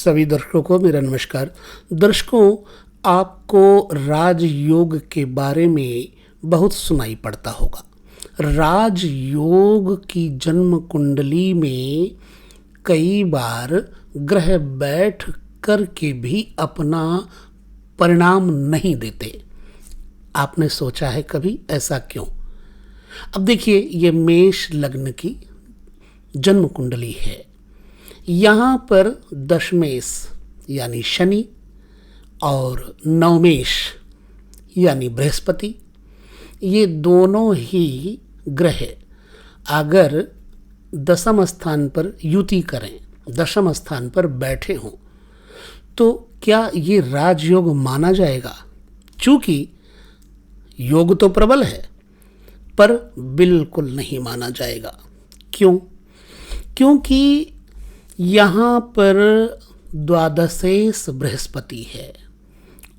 सभी दर्शकों को मेरा नमस्कार। दर्शकों, आपको राजयोग के बारे में बहुत सुनाई पड़ता होगा। राजयोग की जन्म कुंडली में कई बार ग्रह बैठ करके भी अपना परिणाम नहीं देते। आपने सोचा है कभी ऐसा क्यों? अब देखिए, ये मेष लग्न की जन्म कुंडली है। यहाँ पर दशमेश यानी शनि और नवमेश यानी बृहस्पति, ये दोनों ही ग्रह अगर दशम स्थान पर युति करें, दशम स्थान पर बैठे हों, तो क्या ये राजयोग माना जाएगा? चूंकि योग तो प्रबल है, पर बिल्कुल नहीं माना जाएगा। क्यों? क्योंकि यहाँ पर द्वादशेश बृहस्पति है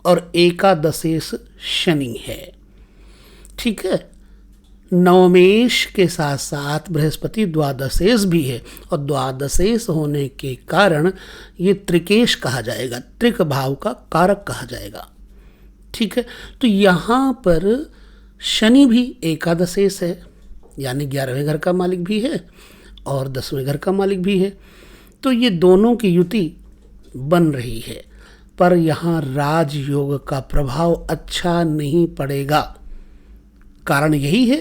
और एकादशेश शनि है। ठीक है, नवमेश के साथ साथ बृहस्पति द्वादशेश भी है और द्वादशेश होने के कारण ये त्रिकेश कहा जाएगा, त्रिक भाव का कारक कहा जाएगा। ठीक है, तो यहाँ पर शनि भी एकादशेश है, यानी 11वें घर का मालिक भी है और 10वें घर का मालिक भी है। तो ये दोनों की युति बन रही है, पर यहाँ राजयोग का प्रभाव अच्छा नहीं पड़ेगा। कारण यही है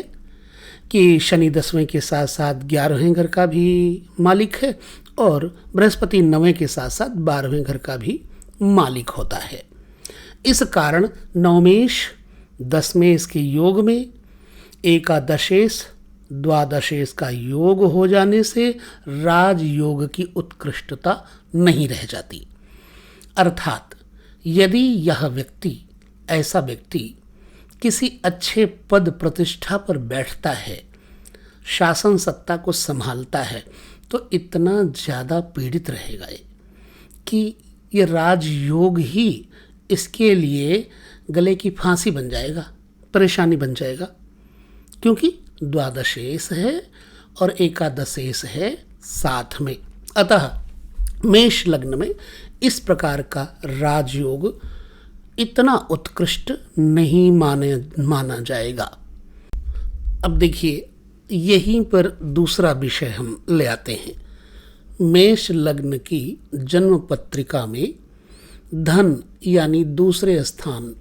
कि शनि 10वें के साथ साथ 11वें घर का भी मालिक है और बृहस्पति 9वें के साथ साथ 12वें घर का भी मालिक होता है। इस कारण नवमेश दशमेश के योग में एकादशेश द्वादशेश का योग हो जाने से राजयोग की उत्कृष्टता नहीं रह जाती। अर्थात यदि यह व्यक्ति, ऐसा व्यक्ति किसी अच्छे पद प्रतिष्ठा पर बैठता है, शासन सत्ता को संभालता है, तो इतना ज़्यादा पीड़ित रहेगा कि ये राजयोग ही इसके लिए गले की फांसी बन जाएगा, परेशानी बन जाएगा। क्योंकि द्वादशेश है और एकादशेश है साथ में। अतः मेष लग्न में इस प्रकार का राजयोग इतना उत्कृष्ट नहीं माना जाएगा। अब देखिए, यहीं पर दूसरा विषय हम ले आते हैं। मेष लग्न की जन्म पत्रिका में धन यानी दूसरे स्थान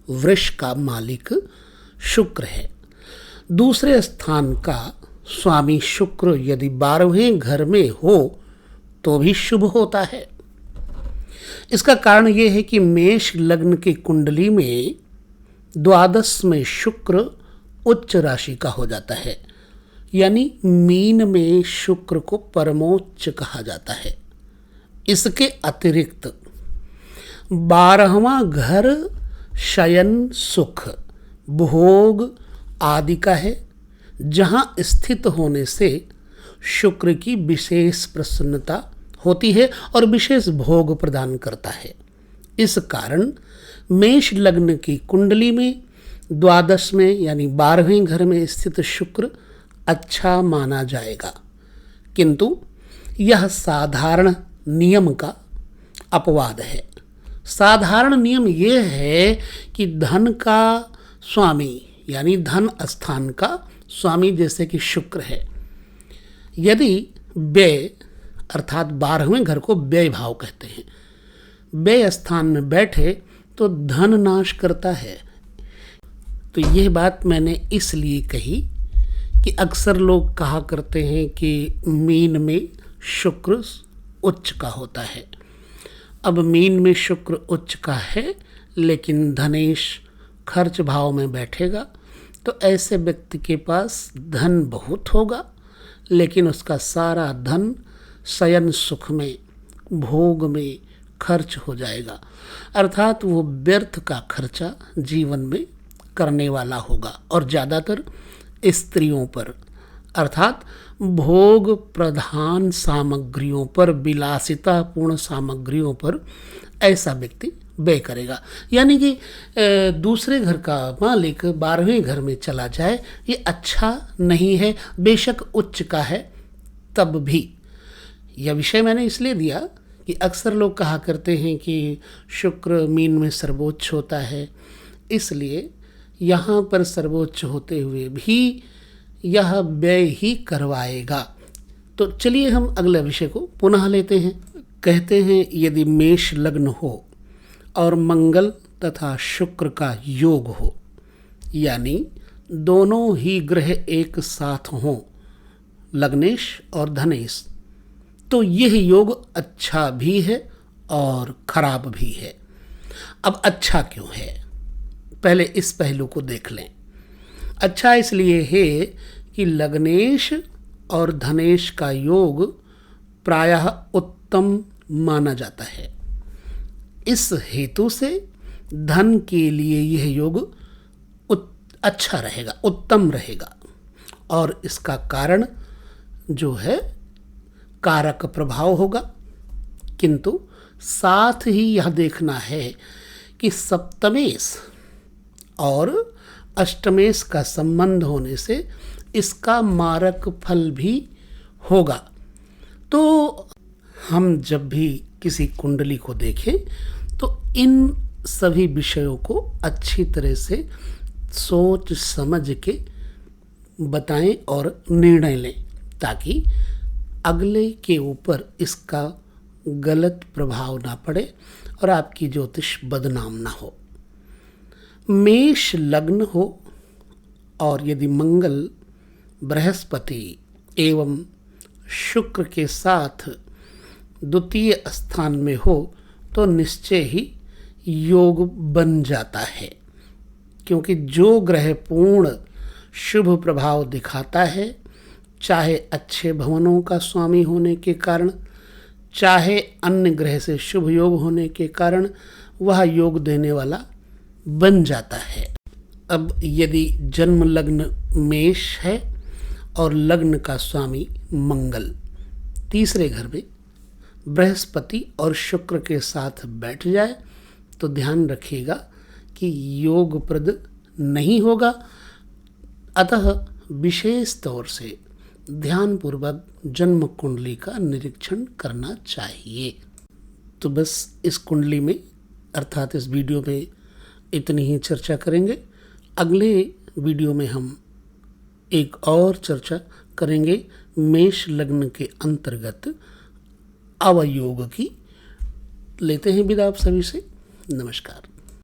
वृष का मालिक शुक्र है। दूसरे स्थान का स्वामी शुक्र यदि 12वें घर में हो तो भी शुभ होता है। इसका कारण यह है कि मेष लग्न की कुंडली में द्वादश में शुक्र उच्च राशि का हो जाता है, यानी मीन में शुक्र को परमोच्च कहा जाता है। इसके अतिरिक्त 12वां घर शयन सुख भोग आदि का है, जहाँ स्थित होने से शुक्र की विशेष प्रसन्नता होती है और विशेष भोग प्रदान करता है। इस कारण मेष लग्न की कुंडली में द्वादश में यानी 12वें घर में स्थित शुक्र अच्छा माना जाएगा। किंतु यह साधारण नियम का अपवाद है। साधारण नियम यह है कि धन का स्वामी यानी धन स्थान का स्वामी जैसे कि शुक्र है, यदि व्यय अर्थात 12वें घर को व्यय भाव कहते हैं, व्यय स्थान में बैठे तो धन नाश करता है। तो यह बात मैंने इसलिए कही कि अक्सर लोग कहा करते हैं कि मीन में शुक्र उच्च का होता है। अब मीन में शुक्र उच्च का है, लेकिन धनेश खर्च भाव में बैठेगा, तो ऐसे व्यक्ति के पास धन बहुत होगा, लेकिन उसका सारा धन शयन सुख में भोग में खर्च हो जाएगा। अर्थात वो व्यर्थ का खर्चा जीवन में करने वाला होगा और ज़्यादातर स्त्रियों पर, अर्थात भोग प्रधान सामग्रियों पर, विलासितापूर्ण सामग्रियों पर ऐसा व्यक्ति व्यय करेगा। यानी कि दूसरे घर का मालिक 12वें घर में चला जाए, ये अच्छा नहीं है। बेशक उच्च का है तब भी। यह विषय मैंने इसलिए दिया कि अक्सर लोग कहा करते हैं कि शुक्र मीन में सर्वोच्च होता है, इसलिए यहाँ पर सर्वोच्च होते हुए भी यह व्यय ही करवाएगा। तो चलिए हम अगले विषय को पुनः लेते हैं। कहते हैं यदि मेष लग्न हो और मंगल तथा शुक्र का योग हो, यानी दोनों ही ग्रह एक साथ हों, लग्नेश और धनेश, तो यह योग अच्छा भी है और खराब भी है। अब अच्छा क्यों है, पहले इस पहलू को देख लें। अच्छा इसलिए है कि लग्नेश और धनेश का योग प्रायः उत्तम माना जाता है। इस हेतु से धन के लिए यह योग अच्छा रहेगा, उत्तम रहेगा, और इसका कारण जो है कारक प्रभाव होगा। किंतु साथ ही यह देखना है कि सप्तमेश और अष्टमेश का संबंध होने से इसका मारक फल भी होगा। तो हम जब भी किसी कुंडली को देखें तो इन सभी विषयों को अच्छी तरह से सोच समझ के बताएं और निर्णय लें, ताकि अगले के ऊपर इसका गलत प्रभाव ना पड़े और आपकी ज्योतिष बदनाम ना हो। मेष लग्न हो और यदि मंगल बृहस्पति एवं शुक्र के साथ द्वितीय स्थान में हो तो निश्चय ही योग बन जाता है, क्योंकि जो ग्रह पूर्ण शुभ प्रभाव दिखाता है, चाहे अच्छे भवनों का स्वामी होने के कारण, चाहे अन्य ग्रह से शुभ योग होने के कारण, वह योग देने वाला बन जाता है। अब यदि जन्म लग्न मेष है और लग्न का स्वामी मंगल तीसरे घर में बृहस्पति और शुक्र के साथ बैठ जाए तो ध्यान रखिएगा कि योगप्रद नहीं होगा। अतः विशेष तौर से ध्यानपूर्वक जन्म कुंडली का निरीक्षण करना चाहिए। तो बस इस कुंडली में अर्थात इस वीडियो में इतनी ही चर्चा करेंगे। अगले वीडियो में हम एक और चर्चा करेंगे मेष लग्न के अंतर्गत अवयोग की। लेते हैं विदा आप सभी से। नमस्कार।